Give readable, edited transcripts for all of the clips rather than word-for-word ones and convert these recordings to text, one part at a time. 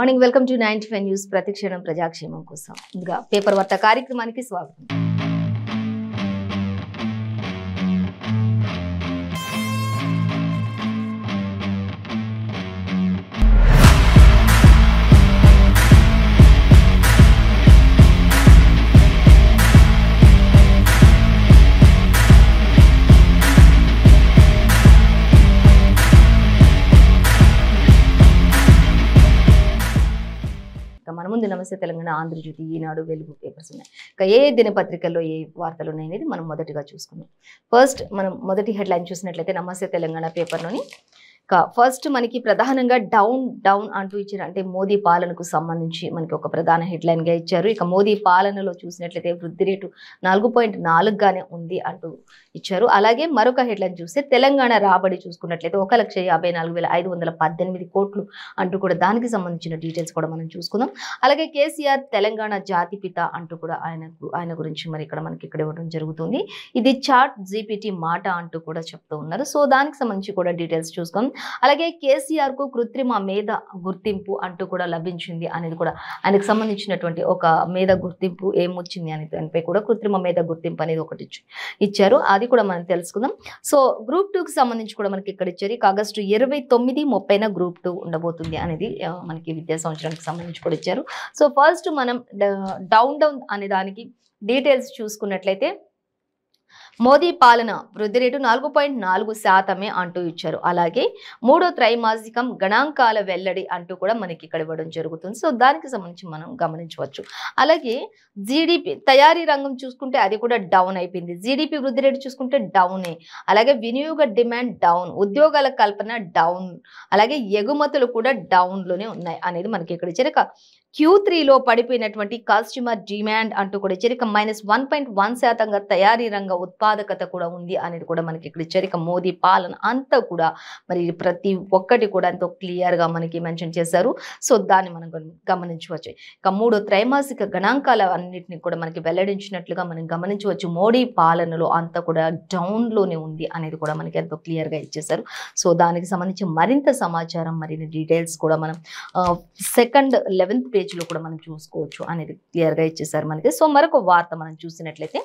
Good morning, welcome to 95 news. ప్రతిక్షణం ప్రజాక్షేమం కోసం ముందుగా పేపర్ వార్త కార్యక్రమానికి స్వాగతం. మన ముందు నమస్తే తెలంగాణ, ఆంధ్రజ్యోతి, ఈనాడు, వెలుగు పేపర్స్ ఉన్నాయి. ఇక ఏ దినపత్రికల్లో ఏ వార్తలు ఉన్నాయనేది మనం మొదటిగా చూసుకుందాం. ఫస్ట్ మనం మొదటి హెడ్లైన్ చూసినట్లయితే నమస్తే తెలంగాణ పేపర్లోని ఫస్ట్ మనకి ప్రధానంగా డౌన్ డౌన్ అంటూ ఇచ్చారు. అంటే మోదీ పాలనకు సంబంధించి మనకి ఒక ప్రధాన హెడ్లైన్ గా ఇచ్చారు. ఇక మోదీ పాలనలో చూసినట్లయితే వృద్ధి రేటు 4.4గానే ఉంది అంటూ ఇచ్చారు. అలాగే మరొక హెడ్లైన్ చూస్తే తెలంగాణ రాబడి చూసుకున్నట్లయితే 1,54,518 కోట్లు అంటూ కూడా దానికి సంబంధించిన డీటెయిల్స్ కూడా మనం చూసుకుందాం. అలాగే కేసీఆర్ తెలంగాణ జాతిపిత అంటూ కూడా ఆయన గురించి మరి ఇక్కడ మనకి ఇక్కడ ఇవ్వడం జరుగుతుంది. ఇది చాట్ జీపీటీ మాట అంటూ కూడా చెప్తూ ఉన్నారు. సో దానికి సంబంధించి కూడా డీటెయిల్స్ చూసుకుందాం. అలాగే కేసీఆర్ కు కృత్రిమ మేధ గుర్తింపు అంటూ కూడా లభించింది అనేది కూడా ఆయనకు సంబంధించినటువంటి ఒక మేధ గుర్తింపు ఏమొచ్చింది అనే దానిపై కూడా కృత్రిమ మేధ గుర్తింపు అనేది ఒకటి ఇచ్చారు. అది కూడా మనం తెలుసుకుందాం. సో గ్రూప్ 2కి సంబంధించి కూడా మనకి ఇక్కడ ఇచ్చారు. ఆగస్టు 29, 30న గ్రూప్ 2 ఉండబోతుంది అనేది మనకి విద్యా సంవత్సరానికి సంబంధించి కూడా ఇచ్చారు. సో ఫస్ట్ మనం డౌన్ అనే దానికి డీటెయిల్స్ చూసుకున్నట్లయితే మోదీ పాలన వృద్ధి రేటు 4.4% అంటూ ఇచ్చారు. అలాగే మూడో త్రైమాసికం గణాంకాల వెల్లడి అంటూ కూడా మనకి ఇక్కడ ఇవ్వడం జరుగుతుంది. సో దానికి సంబంధించి మనం గమనించవచ్చు. అలాగే జీడిపి తయారీ రంగం చూసుకుంటే అది కూడా డౌన్ అయిపోయింది. జీడిపి వృద్ధి రేటు చూసుకుంటే డౌనే. అలాగే వినియోగ డిమాండ్ డౌన్, ఉద్యోగాల కల్పన డౌన్, అలాగే ఎగుమతులు కూడా డౌన్ లోనే ఉన్నాయి అనేది మనకి ఇక్కడ ఇచ్చారు. Q3లో పడిపోయినటువంటి కస్టమర్ డిమాండ్ అంటూ కూడా ఇచ్చారు. -1.1%గా తయారీ రంగ ఉత్పాదకత కూడా ఉంది అనేది కూడా మనకి ఇక్కడ ఇచ్చారు. మోదీ పాలన అంతా కూడా మరి ప్రతి ఒక్కటి కూడా ఎంతో క్లియర్ గా మనకి మెన్షన్ చేశారు. సో దాన్ని మనం గమనించవచ్చు. మూడో త్రైమాసిక గణాంకాల అన్నింటినీ కూడా మనకి వెల్లడించినట్లుగా మనం గమనించవచ్చు. మోడీ పాలనలో అంతా కూడా డౌన్ లోనే ఉంది అనేది కూడా మనకి ఎంతో క్లియర్ గా ఇచ్చేశారు. సో దానికి సంబంధించి మరింత సమాచారం మరిన్ని డీటెయిల్స్ కూడా మనం సెకండ్ 11th పేజ్లో కూడా మనం చూసుకోవచ్చు అనేది క్లియర్ గా ఇచ్చేసారు మనకి. సో మరొక వార్త మనం చూసినట్లయితే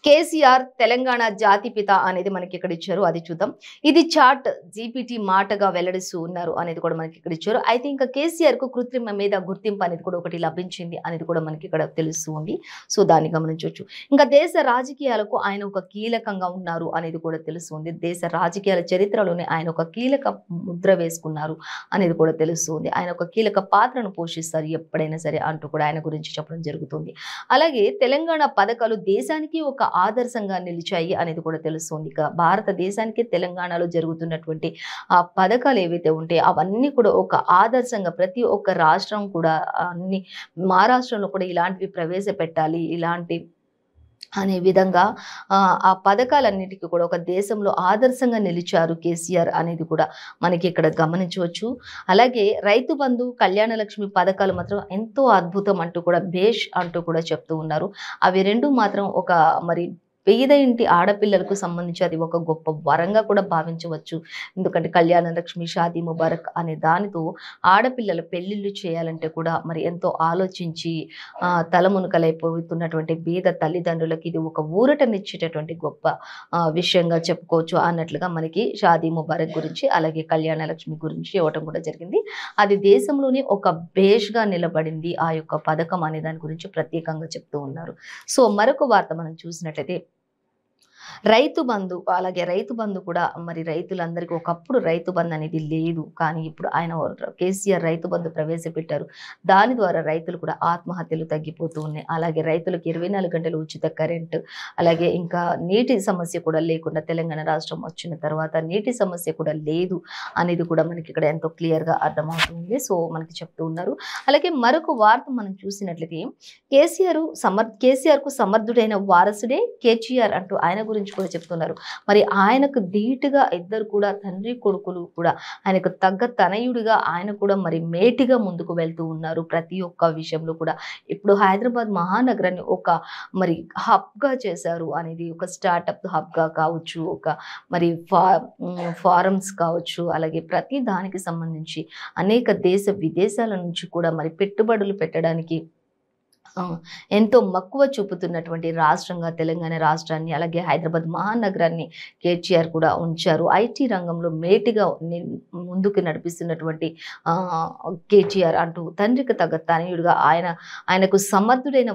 కేసీఆర్ తెలంగాణ జాతిపిత అనేది మనకి ఇక్కడ ఇచ్చారు. అది చూద్దాం. ఇది చాట్ జీపీటీ మాటగా వెల్లడిస్తూ ఉన్నారు అనేది కూడా మనకి ఇక్కడ ఇచ్చారు. అయితే ఇంకా కేసీఆర్ కు కృత్రిమ మీద గుర్తింపు అనేది కూడా ఒకటి లభించింది అనేది కూడా మనకి ఇక్కడ తెలుస్తూ ఉంది. సో దాన్ని గమనించవచ్చు. ఇంకా దేశ రాజకీయాలకు ఆయన ఒక కీలకంగా ఉన్నారు అనేది కూడా తెలుస్తుంది. దేశ రాజకీయాల చరిత్రలోనే ఆయన ఒక కీలక ముద్ర వేసుకున్నారు అనేది కూడా తెలుస్తుంది. ఆయన ఒక కీలక పాత్రను పోషిస్తారు ఎప్పుడైనా సరే అంటూ కూడా ఆయన గురించి చెప్పడం జరుగుతుంది. అలాగే తెలంగాణ పథకాలు దేశానికి ఒక ఆదర్శంగా నిలిచాయి అనేది కూడా తెలుస్తుంది. ఇక భారతదేశానికి తెలంగాణలో జరుగుతున్నటువంటి ఆ పథకాలు ఏవైతే ఉంటాయో అవన్నీ కూడా ఒక ఆదర్శంగా ప్రతి ఒక్క రాష్ట్రం కూడా అన్ని మహారాష్ట్రంలో కూడా ఇలాంటివి ప్రవేశపెట్టాలి ఇలాంటి అనే విధంగా ఆ పథకాలన్నిటికీ కూడా ఒక దేశంలో ఆదర్శంగా నిలిచారు కేసీఆర్ అనేది కూడా మనకి ఇక్కడ గమనించవచ్చు. అలాగే రైతు బంధు, కళ్యాణ లక్ష్మి పథకాలు మాత్రం ఎంతో అద్భుతం అంటూ కూడా బేష్ అంటూ కూడా చెప్తూ ఉన్నారు. అవి రెండు మాత్రం ఒక మరి పేద ఇంటి ఆడపిల్లలకు సంబంధించి అది ఒక గొప్ప వరంగా కూడా భావించవచ్చు. ఎందుకంటే కళ్యాణ లక్ష్మి, షాదీ ముబారక్ అనే దానితో ఆడపిల్లల పెళ్లిళ్ళు చేయాలంటే కూడా మరి ఎంతో ఆలోచించి తలమునకలైపోతున్నటువంటి పేద తల్లిదండ్రులకి ఇది ఒక ఊరటనిచ్చేటటువంటి గొప్ప విషయంగా చెప్పుకోవచ్చు అన్నట్లుగా మనకి షాదీ ముబారక్ గురించి అలాగే కళ్యాణ లక్ష్మి గురించి ఇవ్వటం కూడా జరిగింది. అది దేశంలోనే ఒక బేష్గా నిలబడింది ఆ యొక్క పథకం అనే దాని గురించి ప్రత్యేకంగా చెప్తూ ఉన్నారు. సో మరొక వార్త మనం చూసినట్లయితే రైతు బంధు, అలాగే రైతు బంధు కూడా మరి రైతులందరికీ ఒకప్పుడు రైతు బంధు అనేది లేదు, కానీ ఇప్పుడు ఆయన కేసీఆర్ రైతు బంధు ప్రవేశపెట్టారు. దాని ద్వారా రైతులు కూడా ఆత్మహత్యలు తగ్గిపోతూ ఉన్నాయి. అలాగే రైతులకు 24 గంటలు ఉచిత కరెంటు, అలాగే ఇంకా నీటి సమస్య కూడా లేకుండా తెలంగాణ రాష్ట్రం వచ్చిన తర్వాత నీటి సమస్య కూడా లేదు అనేది కూడా మనకి ఇక్కడ ఎంతో క్లియర్ గా అర్థమవుతుంది. సో మనకి చెప్తూ ఉన్నారు. అలాగే మరొక వార్త మనం చూసినట్లయితే కేసీఆర్ కు సమర్థుడైన వారసుడే కేటీఆర్ అంటూ ఆయన గురించి గురించి కూడా చెప్తున్నారు. మరి ఆయనకు ధీటుగా ఇద్దరు కూడా తండ్రి కొడుకులు కూడా ఆయనకు తగ్గ తనయుడిగా ఆయన కూడా మరి మేటిగా ముందుకు వెళ్తూ ఉన్నారు ప్రతి ఒక్క విషయంలో కూడా. ఇప్పుడు హైదరాబాద్ మహానగరాన్ని ఒక మరి హబ్గా చేశారు అనేది, ఒక స్టార్టప్ హబ్గా కావచ్చు, ఒక మరి ఫారమ్స్ కావచ్చు, అలాగే ప్రతి దానికి సంబంధించి అనేక దేశ విదేశాల నుంచి కూడా మరి పెట్టుబడులు పెట్టడానికి ఎంతో మక్కువ చూపుతున్నటువంటి రాష్ట్రంగా తెలంగాణ రాష్ట్రాన్ని, అలాగే హైదరాబాద్ మహానగరాన్ని కేటీఆర్ కూడా ఉంచారు. ఐటీ రంగంలో మేటిగా ముందుకు నడిపిస్తున్నటువంటి కేటీఆర్ అంటూ తండ్రికి తగ్గ తనయుడుగా ఆయనకు సమర్థుడైన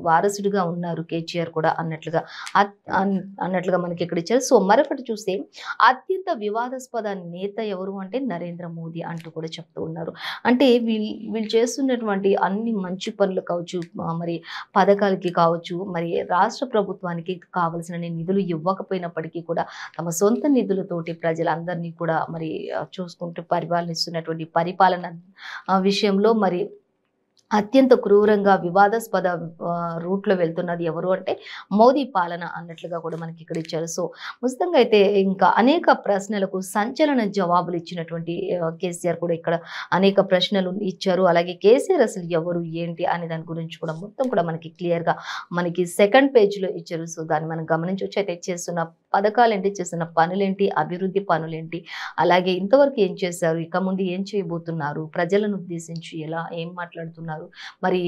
వారసుడిగా ఉన్నారు కేటీఆర్ కూడా అన్నట్లుగా మనకి ఇక్కడ ఇచ్చారు. సో మరొకటి చూస్తే అత్యంత వివాదాస్పద నేత ఎవరు అంటే నరేంద్ర మోదీ అంటూ కూడా చెప్తూ ఉన్నారు. అంటే వీళ్ళు చేస్తున్నటువంటి అన్ని మంచి పనులు కావచ్చు, మరి పథకాలకి కావచ్చు, మరి రాష్ట్ర ప్రభుత్వానికి కావలసిన నిధులు ఇవ్వకపోయినప్పటికీ కూడా తమ సొంత నిధులతోటి ప్రజలందరినీ కూడా మరి చూసుకుంటూ పరిపాలనిస్తున్నటువంటి పరిపాలన విషయంలో మరి అత్యంత క్రూరంగా వివాదాస్పద రూట్లో వెళ్తున్నది ఎవరు అంటే మోదీ పాలన అన్నట్లుగా కూడా మనకి ఇక్కడ ఇచ్చారు. సో మొత్తంగా అయితే ఇంకా అనేక ప్రశ్నలకు సంచలన జవాబులు ఇచ్చినటువంటి కేసీఆర్ కూడా ఇక్కడ అనేక ప్రశ్నలు ఇచ్చారు. అలాగే కేసీఆర్ అసలు ఎవరు ఏంటి అనే దాని గురించి కూడా మొత్తం కూడా మనకి క్లియర్గా మనకి సెకండ్ పేజ్లో ఇచ్చారు. సో దాన్ని మనం గమనించవచ్చు. అయితే చేస్తున్న పథకాలేంటి, చేస్తున్న పనులేంటి, అభివృద్ధి పనులేంటి, అలాగే ఇంతవరకు ఏం చేశారు, ఇక ముందు ఏం చేయబోతున్నారు, ప్రజలను ఉద్దేశించి ఏం మాట్లాడుతున్నారు, మరి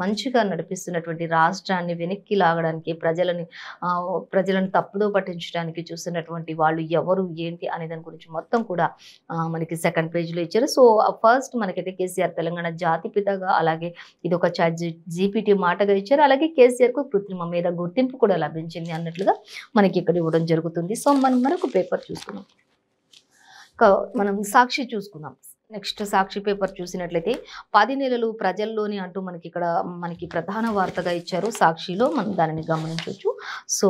మంచిగా నడిపిస్తున్నటువంటి రాష్ట్రాన్ని వెనక్కి లాగడానికి ప్రజలను తప్పుదో పట్టించడానికి చూస్తున్నటువంటి వాళ్ళు ఎవరు ఏంటి అనే దాని గురించి మొత్తం కూడా మనకి సెకండ్ పేజ్లో ఇచ్చారు. సో ఫస్ట్ మనకైతే కేసీఆర్ తెలంగాణ జాతిపితగా, అలాగే ఇది ఒక జీపీటీ మాటగా ఇచ్చారు. అలాగే కేసీఆర్కు కృత్రిమ మీద గుర్తింపు కూడా లభించింది అన్నట్లుగా మనకి ఇక్కడ ఇవ్వడం జరుగుతుంది. సో మనం మరొక పేపర్ చూసుకున్నాం, మనం సాక్షి చూసుకున్నాం. నెక్స్ట్ సాక్షి పేపర్ చూసినట్లయితే 10 నెలలు ప్రజల్లోని అంటూ మనకి ప్రధాన వార్తగా ఇచ్చారు సాక్షిలో. మనం దానిని గమనించవచ్చు. సో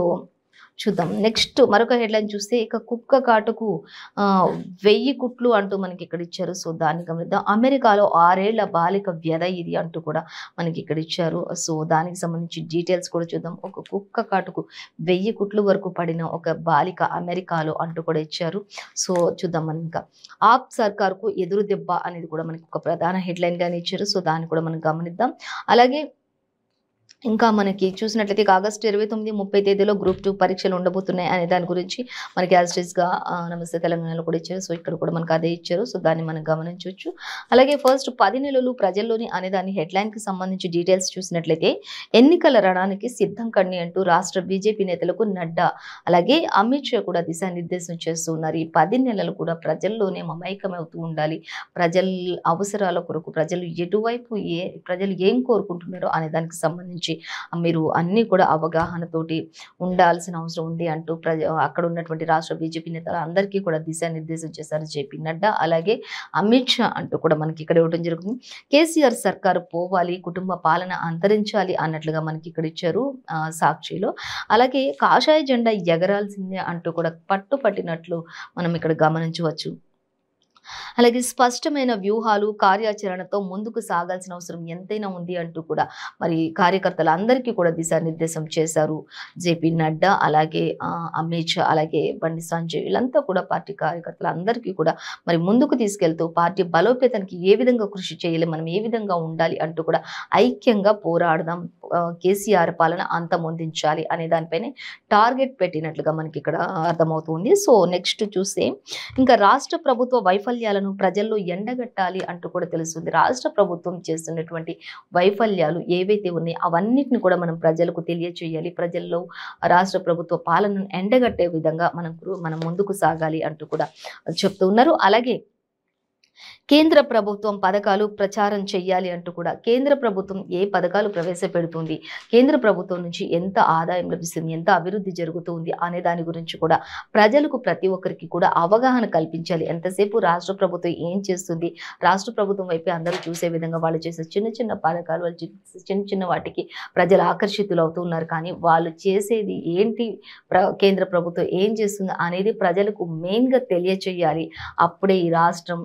చూద్దాం. నెక్స్ట్ మరొక హెడ్లైన్ చూస్తే ఇక కుక్క కాటుకు 1000 కుట్లు అంటూ మనకి ఇక్కడ ఇచ్చారు. సో దాన్ని గమనిద్దాం. అమెరికాలో 6 ఏళ్ల బాలిక వ్యధ ఇది అంటూ కూడా మనకి ఇక్కడ ఇచ్చారు. సో దానికి సంబంధించి డీటెయిల్స్ కూడా చూద్దాం. ఒక కుక్క కాటుకు 1000 కుట్లు వరకు పడిన ఒక బాలిక అమెరికాలో అంటూ కూడా ఇచ్చారు. సో చూద్దాం. మనం ఇంకా ఆప్ సర్కార్కు ఎదురు దెబ్బ అనేది కూడా మనకి ఒక ప్రధాన హెడ్లైన్ గానే ఇచ్చారు. సో దాన్ని కూడా మనం గమనిద్దాం. అలాగే ఇంకా మనకి చూసినట్లయితే ఆగస్టు 29, 30 తేదీలో గ్రూప్ 2 పరీక్షలు ఉండబోతున్నాయి అనే దాని గురించి మనకి యాజ్టీస్గా నమస్తే తెలంగాణలో కూడా ఇచ్చారు. సో ఇక్కడ కూడా మనకు అదే ఇచ్చారు. సో దాన్ని మనం గమనించవచ్చు. అలాగే ఫస్ట్ 10 నెలలు ప్రజల్లోని అనే దాని హెడ్లైన్కి సంబంధించి డీటెయిల్స్ చూసినట్లయితే ఎన్నికల రణానికి సిద్ధం కండి అంటూ రాష్ట్ర బీజేపీ నేతలకు నడ్డా, అలాగే అమిత్ షా కూడా దిశానిర్దేశం చేస్తున్నారు. ఈ 10 నెలలు కూడా ప్రజల్లోనే మమైకమవుతూ ఉండాలి. ప్రజల అవసరాల కొరకు ప్రజలు ఏం కోరుకుంటున్నారో అనే దానికి సంబంధించి మీరు అన్ని కూడా అవగాహనతోటి ఉండాల్సిన అవసరం ఉంది అంటూ అక్కడ ఉన్నటువంటి రాష్ట్ర బీజేపీ నేతలు అందరికీ కూడా దిశానిర్దేశం చేశారు జేపీ నడ్డా, అలాగే అమిత్ షా అంటూ కూడా మనకి ఇక్కడ ఇవ్వడం జరుగుతుంది. కేసీఆర్ సర్కారు పోవాలి, కుటుంబ పాలన అంతరించాలి అన్నట్లుగా మనకి ఇక్కడ ఇచ్చారు సాక్షిలో. అలాగే కాషాయ జెండా ఎగరాల్సిందే అంటూ కూడా పట్టుపట్టినట్లు మనం ఇక్కడ గమనించవచ్చు. అలాగే స్పష్టమైన వ్యూహాలు, కార్యాచరణతో ముందుకు సాగాల్సిన అవసరం ఎంతైనా ఉంది అంటూ కూడా మరి కార్యకర్తలు అందరికీ కూడా దిశానిర్దేశం చేశారు జేపీ నడ్డా, అలాగే అమిత్ షా, అలాగే బండి సంజయ్. వీళ్ళంతా కూడా పార్టీ కార్యకర్తలు అందరికీ కూడా మరి ముందుకు తీసుకెళ్తూ పార్టీ బలోపేతానికి ఏ విధంగా కృషి చేయాలి, మనం ఏ విధంగా ఉండాలి అంటూ కూడా ఐక్యంగా పోరాడదాం, కేసీఆర్ పాలన అంతమొందించాలి అనే దానిపైనే టార్గెట్ పెట్టినట్లుగా మనకి ఇక్కడ అర్థమవుతుంది. సో నెక్స్ట్ చూస్తే ఇంకా రాష్ట్ర ప్రభుత్వ వైఫల్యాలను ప్రజల్లో ఎండగట్టాలి అంటూ కూడా తెలుస్తుంది. రాష్ట్ర ప్రభుత్వం చేస్తున్నటువంటి వైఫల్యాలు ఏవైతే ఉన్నాయో అవన్నిటిని కూడా మనం ప్రజలకు తెలియచేయాలి. ప్రజల్లో రాష్ట్ర ప్రభుత్వ పాలనను ఎండగట్టే విధంగా మనం ముందుకు సాగాలి అంటూ కూడా చెప్తూ ఉన్నారు. అలాగే కేంద్ర ప్రభుత్వం పథకాలు ప్రచారం చేయాలి అంటూ కూడా కేంద్ర ప్రభుత్వం ఏ పథకాలు ప్రవేశపెడుతుంది, కేంద్ర ప్రభుత్వం నుంచి ఎంత ఆదాయం లభిస్తుంది, ఎంత అభివృద్ధి జరుగుతుంది అనే దాని గురించి కూడా ప్రజలకు ప్రతి ఒక్కరికి కూడా అవగాహన కల్పించాలి. ఎంతసేపు రాష్ట్ర ప్రభుత్వం ఏం చేస్తుంది, రాష్ట్ర ప్రభుత్వం వైపే అందరూ చూసే విధంగా వాళ్ళు చేసే చిన్న చిన్న పథకాలు, వాళ్ళు చిన్న చిన్న వాటికి ప్రజలు ఆకర్షితులు అవుతున్నారు. కానీ వాళ్ళు చేసేది ఏంటి, కేంద్ర ప్రభుత్వం ఏం చేస్తుంది అనేది ప్రజలకు మెయిన్గా తెలియచేయాలి. అప్పుడే ఈ రాష్ట్రం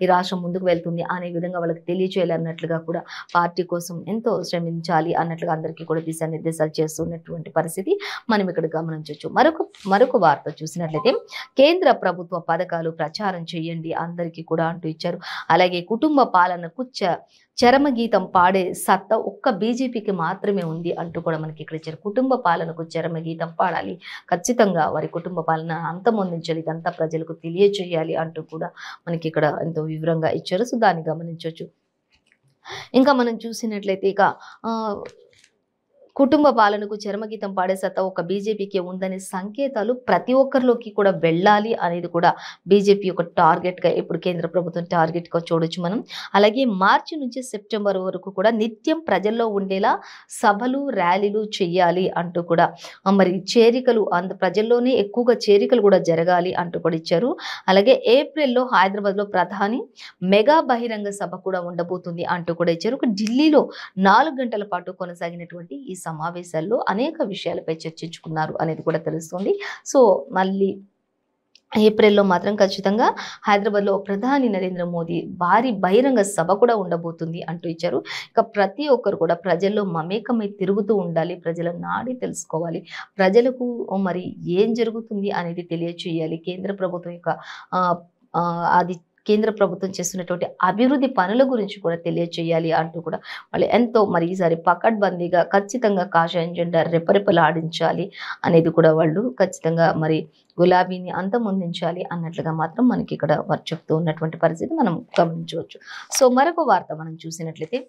ఈ రాష్ట్రం ముందుకు వెళ్తుంది అనే విధంగా వాళ్ళకి తెలియచేయాలి అన్నట్లుగా కూడా పార్టీ కోసం ఎంతో శ్రమించాలి అన్నట్లుగా అందరికీ కూడా దిశానిర్దేశాలు చేస్తున్నటువంటి పరిస్థితి మనం ఇక్కడ గమనించవచ్చు. మరొక వార్త చూసినట్లయితే కేంద్ర ప్రభుత్వ పథకాలు ప్రచారం చేయండి అందరికీ కూడా అంటూ ఇచ్చారు. అలాగే కుటుంబ పాలనకు చరమగీతం పాడే సత్తా ఒక్క బీజేపీకి మాత్రమే ఉంది అంటూ కూడా మనకి ఇక్కడ ఇచ్చారు. కుటుంబ పాలనకు చరమగీతం పాడాలి, ఖచ్చితంగా వారి కుటుంబ పాలన అంతమొందించాలి, ఇదంతా ప్రజలకు తెలియచేయాలి అంటూ కూడా మనకి ఇక్కడ ఎంతో వివరంగా ఇచ్చారు. సో దాన్ని గమనించవచ్చు. ఇంకా మనం చూసినట్లయితే ఇక కుటుంబ పాలనకు చరమగీతం పాడే సత్తా ఒక బీజేపీకి ఉందనే సంకేతాలు ప్రతి ఒక్కరిలోకి కూడా వెళ్ళాలి అనేది కూడా బీజేపీ యొక్క టార్గెట్గా ఇప్పుడు కేంద్ర ప్రభుత్వం టార్గెట్గా చూడొచ్చు మనం. అలాగే మార్చి నుంచి సెప్టెంబర్ వరకు కూడా నిత్యం ప్రజల్లో ఉండేలా సభలు ర్యాలీలు చేయాలి అంటూ కూడా మరి చేరికలు ప్రజల్లోనే ఎక్కువగా చేరికలు కూడా జరగాలి అంటూ కూడా ఇచ్చారు. అలాగే ఏప్రిల్లో హైదరాబాద్లో ప్రధాని మెగా బహిరంగ సభ కూడా ఉండబోతుంది అంటూ కూడా ఇచ్చారు. ఢిల్లీలో 4 గంటల పాటు కొనసాగినటువంటి ఈ సమావేశాల్లో అనేక విషయాలపై చర్చించుకున్నారు అనేది కూడా తెలుస్తుంది. సో మళ్ళీ ఏప్రిల్లో మాత్రం ఖచ్చితంగా హైదరాబాద్లో ప్రధాని నరేంద్ర మోదీ భారీ బహిరంగ సభ కూడా ఉండబోతుంది అంటూ ఇచ్చారు. ఇక ప్రతి ఒక్కరు కూడా ప్రజల్లో మమేకమై తిరుగుతూ ఉండాలి, ప్రజల నాడి తెలుసుకోవాలి, ప్రజలకు మరి ఏం జరుగుతుంది అనేది తెలియచేయాలి, కేంద్ర ప్రభుత్వం యొక్క అది కేంద్ర ప్రభుత్వం చేస్తున్నటువంటి అభివృద్ధి పనుల గురించి కూడా తెలియచేయాలి అంటూ కూడా వాళ్ళు ఎంతో మరి ఈసారి పకడ్బందీగా ఖచ్చితంగా కాషాయం జెండా రెపరెపలాడించాలి అనేది కూడా వాళ్ళు ఖచ్చితంగా మరి గులాబీని అంతమొందించాలి అన్నట్లుగా మాత్రం మనకి ఇక్కడ వారు చెప్తూ ఉన్నటువంటి పరిస్థితి మనం గమనించవచ్చు. సో మరొక వార్త మనం చూసినట్లయితే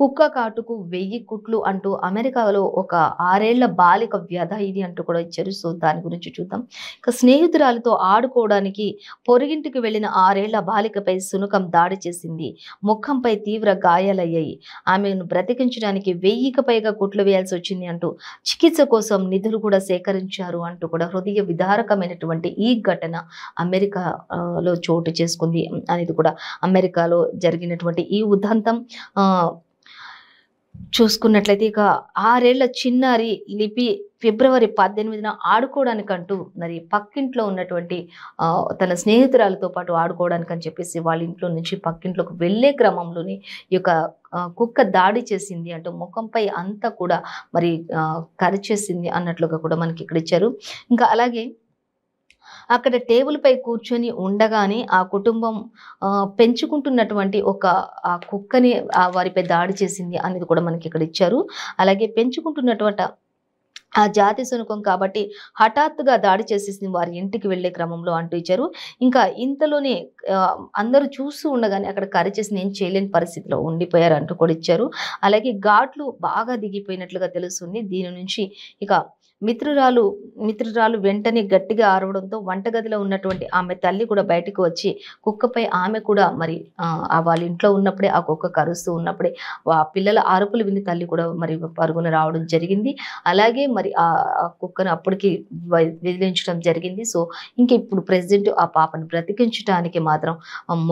కుక్క కాటుకు 1000 కుట్లు అంటూ అమెరికాలో ఒక 6 ఏళ్ల బాలిక వ్యధ ఇది అంటూ కూడా ఇచ్చారు. సో దాని గురించి చూద్దాం. ఇక స్నేహితురాలతో ఆడుకోవడానికి పొరుగింటికి వెళ్లిన 6 ఏళ్ల బాలికపై శునకం దాడి చేసింది. ముఖంపై తీవ్ర గాయాలయ్యాయి. ఆమెను బ్రతికించడానికి 1000కి పైగా కుట్లు వేయాల్సి వచ్చింది అంటూ చికిత్స కోసం నిధులు కూడా సేకరించారు అంటూ కూడా హృదయ విదారకమైనటువంటి ఈ ఘటన అమెరికాలో చోటు చేసుకుంది అనేది కూడా అమెరికాలో జరిగినటువంటి ఈ ఉదంతం చూసుకున్నట్లయితే ఇక 6 ఏళ్ల చిన్నారి లిపి ఫిబ్రవరి 18న ఆడుకోవడానికంటూ మరి పక్కింట్లో ఉన్నటువంటి తన స్నేహితురాలతో పాటు ఆడుకోవడానికి అని చెప్పేసి వాళ్ళ ఇంట్లో నుంచి పక్కింట్లోకి వెళ్ళే క్రమంలోని ఈ యొక్క కుక్క దాడి చేసింది అంటూ ముఖంపై అంతా కూడా మరి కరిచేసింది అన్నట్లుగా కూడా మనకి ఇక్కడ ఇచ్చారు. ఇంకా అలాగే అక్కడ టేబుల్ పై కూర్చొని ఉండగానే ఆ కుటుంబం పెంచుకుంటున్నటువంటి ఆ కుక్కని వారిపై దాడి చేసింది అనేది కూడా మనకి ఇక్కడ ఇచ్చారు. అలాగే పెంచుకుంటున్నటువంటి ఆ జాతి శునకం కాబట్టి హఠాత్తుగా దాడి చేసేసింది వారి ఇంటికి వెళ్లే క్రమంలో అంటూ ఇచ్చారు. ఇంకా ఇంతలోనే అందరూ చూస్తూ ఉండగానే అక్కడ కరిచేసి ఏం చేయలేని పరిస్థితిలో ఉండిపోయారు అంటూ కూడా ఇచ్చారు. అలాగే ఘాట్లు బాగా దిగిపోయినట్లుగా తెలుస్తుంది. దీని నుంచి ఇక మిత్రురాలు వెంటనే గట్టిగా అరవడంతో వంటగదిలో ఉన్నటువంటి ఆమె తల్లి కూడా బయటకు వచ్చి కుక్కపై ఆమె కూడా మరి వాళ్ళ ఇంట్లో ఉన్నప్పుడే ఆ కుక్క కరుస్తూ ఉన్నప్పుడే ఆ పిల్లల అరుపులు విని తల్లి కూడా మరి పరుగున రావడం జరిగింది. అలాగే మరి ఆ కుక్కను అప్పటికి వదిలించడం జరిగింది. సో ఇంక ఇప్పుడు ప్రెసిడెంట్ ఆ పాపను బ్రతికించడానికి మాత్రం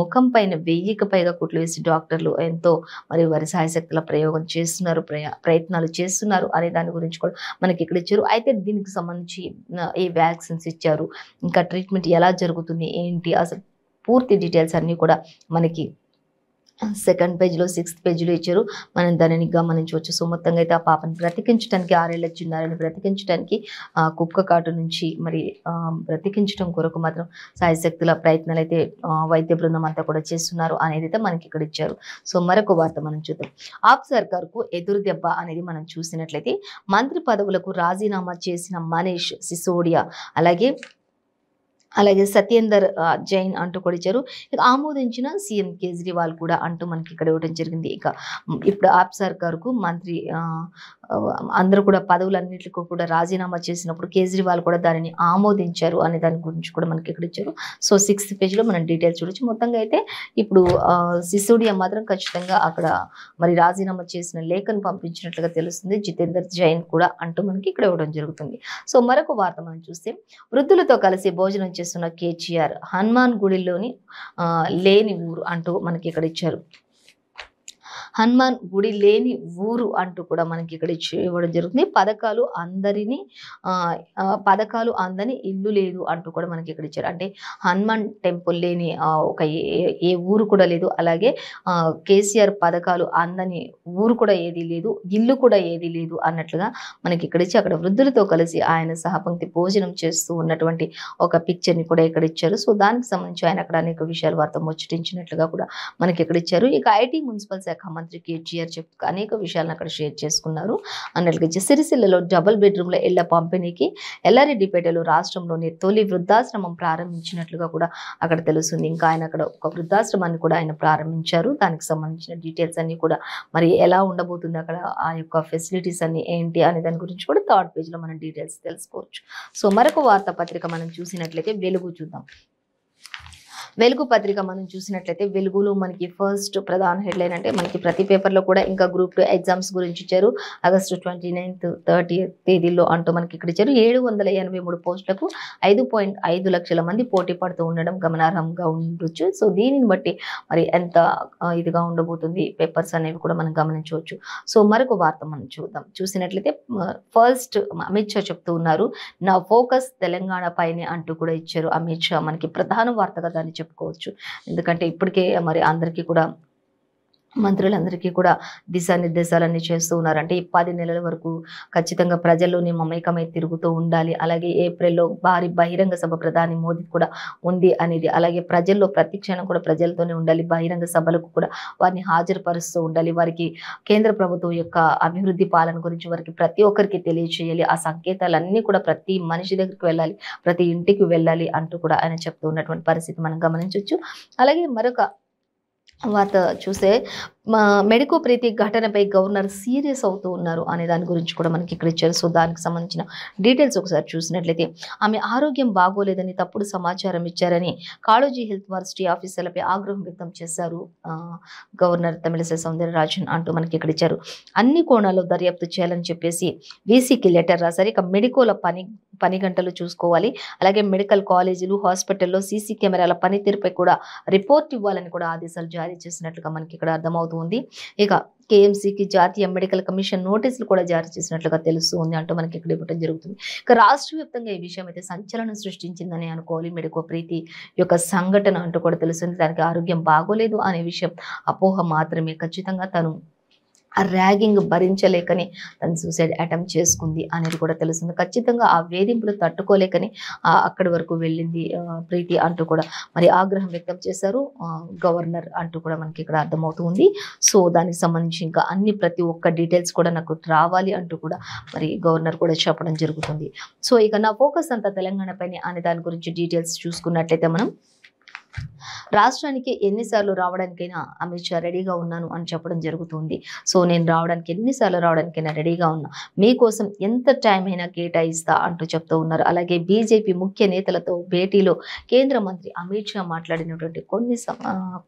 ముఖం పైన 1000కి పైగా కుట్లు వేసి డాక్టర్లు ఎంతో మరి వారి సాయశక్తుల ప్రయత్నాలు చేస్తున్నారు అనే దాని గురించి కూడా మనకి ఇక్కడ ఇచ్చారు. అయితే దీనికి సంబంధించి ఏ వ్యాక్సిన్స్ ఇచ్చారు, ఇంకా ట్రీట్మెంట్ ఎలా జరుగుతుంది ఏంటి, అసలు పూర్తి డీటెయిల్స్ అన్నీ కూడా మనకి 2nd పేజ్లో 6th పేజ్లో ఇచ్చారు. మనం దానిని గమనించవచ్చు. సో మొత్తంగా అయితే ఆ పాపను బ్రతికించడానికి 6 ఏళ్ల చిన్నారిని బ్రతికించడానికి కుక్క కాటు నుంచి మరి బ్రతికించడం కొరకు మాత్రం సాయశక్తుల ప్రయత్నాలు అయితే వైద్య బృందం అంతా కూడా చేస్తున్నారు అనేది అయితే మనకి ఇక్కడ ఇచ్చారు. సో మరొక వార్త మనం చూద్దాం. ఆప్ సర్కార్కు ఎదురు దెబ్బ అనేది మనం చూసినట్లయితే మంత్రి పదవులకు రాజీనామా చేసిన మనీష్ సిసోడియా అలాగే సత్యేందర్ జైన్ అంటూ కూడా ఇచ్చారు. ఇక ఆమోదించిన సీఎం కేజ్రీవాల్ కూడా అంటూ మనకి ఇక్కడ ఇవ్వడం జరిగింది. ఇక ఇప్పుడు ఆప్ సర్కార్కు మంత్రి అందరూ కూడా పదవులన్నింటికి కూడా రాజీనామా చేసినప్పుడు కేజ్రీవాల్ కూడా దానిని ఆమోదించారు అనే దాని గురించి కూడా మనకి ఇక్కడ ఇచ్చారు. సో 6th పేజ్లో మనం డీటెయిల్స్ చూడొచ్చు. మొత్తంగా అయితే ఇప్పుడు సిసోడియా మాత్రం ఖచ్చితంగా అక్కడ మరి రాజీనామా చేసిన లేఖను పంపించినట్లుగా తెలుస్తుంది. జితేందర్ జైన్ కూడా అంటూ మనకి ఇక్కడ ఇవ్వడం జరుగుతుంది. సో మరొక వార్త మనం చూస్తే వృద్ధులతో కలిసి భోజనం చేస్తున్న కేసీఆర్ హనుమాన్ గుడిలోని లేని ఊరు అంటూ మనకి ఇక్కడ ఇచ్చారు. హనుమాన్ గుడి లేని ఊరు అంటూ కూడా మనకి ఇక్కడ ఇవ్వడం జరుగుతుంది. పథకాలు అందని ఇల్లు లేదు అంటూ కూడా మనకి ఇక్కడ ఇచ్చారు. అంటే హనుమాన్ టెంపుల్ లేని ఒక ఏ ఊరు కూడా లేదు. అలాగే కేసీఆర్ పథకాలు అందని ఊరు కూడా ఏది లేదు, ఇల్లు కూడా ఏది లేదు అన్నట్లుగా మనకి ఇక్కడ ఇచ్చి అక్కడ వృద్ధులతో కలిసి ఆయన సహపంక్తి భోజనం చేస్తూ ఉన్నటువంటి ఒక పిక్చర్ ని కూడా ఇక్కడ ఇచ్చారు. సో దానికి సంబంధించి ఆయన అక్కడ అనేక విషయాలు వారితో ముచ్చటించినట్లుగా కూడా మనకి ఇక్కడ ఇచ్చారు. ఇక ఐటీ మున్సిపల్ శాఖ మంత్రి కేటీఆర్ చెప్తూ అనేక విషయాలను అక్కడ షేర్ చేసుకున్నారు అన్నట్లుగా ఇచ్చి సిరిసిల్లలో డబుల్ బెడ్రూమ్ల ఇళ్ల పంపిణీకి ఎల్లారెడ్డిపేటలో రాష్ట్రంలోని తొలి వృద్ధాశ్రమం ప్రారంభించినట్లుగా కూడా అక్కడ తెలుస్తుంది. ఇంకా ఆయన అక్కడ ఒక వృద్ధాశ్రమాన్ని కూడా ఆయన ప్రారంభించారు. దానికి సంబంధించిన డీటెయిల్స్ అన్ని కూడా మరి ఎలా ఉండబోతుంది, అక్కడ ఆ యొక్క ఫెసిలిటీస్ అన్ని ఏంటి అనే దాని గురించి కూడా థర్డ్ పేజ్ లో మనం డీటెయిల్స్ తెలుసుకోవచ్చు. సో మరొక వార్తాపత్రిక మనం చూసినట్లయితే వెలుగు చూద్దాం. వెలుగు పత్రిక మనం చూసినట్లయితే వెలుగులో మనకి ఫస్ట్ ప్రధాన హెడ్లైన్ అంటే మనకి ప్రతి పేపర్లో కూడా ఇంకా గ్రూప్ 2 ఎగ్జామ్స్ గురించి ఇచ్చారు. ఆగస్టు 29th 30th తేదీల్లో అంటూ మనకి ఇక్కడ ఇచ్చారు. 783 పోస్టులకు 5.5 లక్షల మంది పోటీ పడుతూ ఉండడం గమనార్హంగా ఉండొచ్చు. సో దీనిని బట్టి మరి ఎంత ఇదిగా ఉండబోతుంది పేపర్స్ అనేవి కూడా మనం గమనించవచ్చు. సో మరొక వార్త మనం చూసినట్లయితే ఫస్ట్ అమిత్ షా చెప్తూ ఉన్నారు, నా ఫోకస్ తెలంగాణ పైనే అంటూ కూడా ఇచ్చారు అమిత్ షా. మనకి ప్రధాన వార్తగా దాన్ని చెప్పుకోవచ్చు. ఎందుకంటే ఇప్పటికే మరి అందరికీ కూడా మంత్రులందరికీ కూడా దిశానిర్దేశాలన్నీ చేస్తూ ఉన్నారు. అంటే ఈ 10 నెలల వరకు ఖచ్చితంగా ప్రజల్లోని మమేకమై తిరుగుతూ ఉండాలి. అలాగే ఏప్రిల్లో భారీ బహిరంగ సభ ప్రధాని మోదీ కూడా ఉంది అనేది, అలాగే ప్రజల్లో ప్రతి క్షణం కూడా ప్రజలతోనే ఉండాలి. బహిరంగ సభలకు కూడా వారిని హాజరుపరుస్తూ ఉండాలి. వారికి కేంద్ర ప్రభుత్వం యొక్క అభివృద్ధి పాలన గురించి వారికి ప్రతి ఒక్కరికి తెలియచేయాలి. ఆ సంకేతాలన్నీ కూడా ప్రతి మనిషి దగ్గరికి వెళ్ళాలి, ప్రతి ఇంటికి వెళ్ళాలి అంటూ కూడా ఆయన చెప్తూ ఉన్నటువంటి పరిస్థితి మనం గమనించవచ్చు. అలాగే మరొక వార్త చూస్తే మెడికో ప్రీతి ఘటనపై గవర్నర్ సీరియస్ అవుతూ ఉన్నారు అనే దాని గురించి కూడా మనకి ఇక్కడ ఇచ్చారు. సో దానికి సంబంధించిన డీటెయిల్స్ ఒకసారి చూసినట్లయితే ఆమె ఆరోగ్యం బాగోలేదని తప్పుడు సమాచారం ఇచ్చారని కాళోజీ హెల్త్ వర్సిటీ ఆఫీసర్లపై ఆగ్రహం వ్యక్తం చేశారు గవర్నర్ తమిళిసై సౌందరరాజన్ అంటూ మనకి ఇక్కడ ఇచ్చారు. అన్ని కోణాల్లో దర్యాప్తు చేయాలని చెప్పేసి వీసీకి లెటర్ రాశారు. ఇక మెడికోల పని గంటలు చూసుకోవాలి, అలాగే మెడికల్ కాలేజీలు హాస్పిటల్లో సీసీ కెమెరాల పనితీరుపై కూడా రిపోర్ట్ ఇవ్వాలని కూడా ఆదేశాలు జారీ చేసినట్లుగా మనకి ఇక్కడ అర్థమవుతుంది. ఇక కేఎంసీకి జాతీయ మెడికల్ కమిషన్ నోటీసులు కూడా జారీ చేసినట్లుగా తెలుస్తుంది అంటూ మనకి ఇక్కడ ఇవ్వడం జరుగుతుంది. ఇక రాష్ట్ర వ్యాప్తంగా ఈ విషయం అయితే సంచలనం సృష్టించిందని అనుకోవాలి. మెడికో ప్రీతి యొక్క సంఘటన అంటూ కూడా తెలుస్తుంది. దానికి ఆరోగ్యం బాగోలేదు అనే విషయం అపోహ మాత్రమే. ఖచ్చితంగా తను ఆ ర్యాగింగ్ భరించలేకని తను సూసైడ్ అటెంప్ట్ చేసుకుంది అనేది కూడా తెలుస్తుంది. ఖచ్చితంగా ఆ వేధింపులు తట్టుకోలేకని అక్కడి వరకు వెళ్ళింది ప్రీతి అంటూ కూడా మరి ఆగ్రహం వ్యక్తం చేశారు గవర్నర్ అంటూ కూడా మనకి ఇక్కడ అర్థమవుతుంది. సో దానికి సంబంధించి ఇంకా ప్రతి ఒక్క డీటెయిల్స్ కూడా నాకు రావాలి అంటూ కూడా మరి గవర్నర్ కూడా చెప్పడం జరుగుతుంది. సో ఇక నా ఫోకస్ అంతా తెలంగాణ పైన అనే దాని గురించి డీటెయిల్స్ చూసుకున్నట్లయితే మనం రాష్ట్రానికి ఎన్నిసార్లు రావడానికైనా అమిత్ షా రెడీగా ఉన్నాను అని చెప్పడం జరుగుతుంది. సో నేను రావడానికి ఎన్నిసార్లు రావడానికైనా రెడీగా ఉన్నా, మీకోసం ఎంత టైం అయినా కేటాయిస్తా అంటూ చెప్తూ ఉన్నారు. అలాగే బీజేపీ ముఖ్య నేతలతో భేటీలో కేంద్ర మంత్రి అమిత్ షా మాట్లాడినటువంటి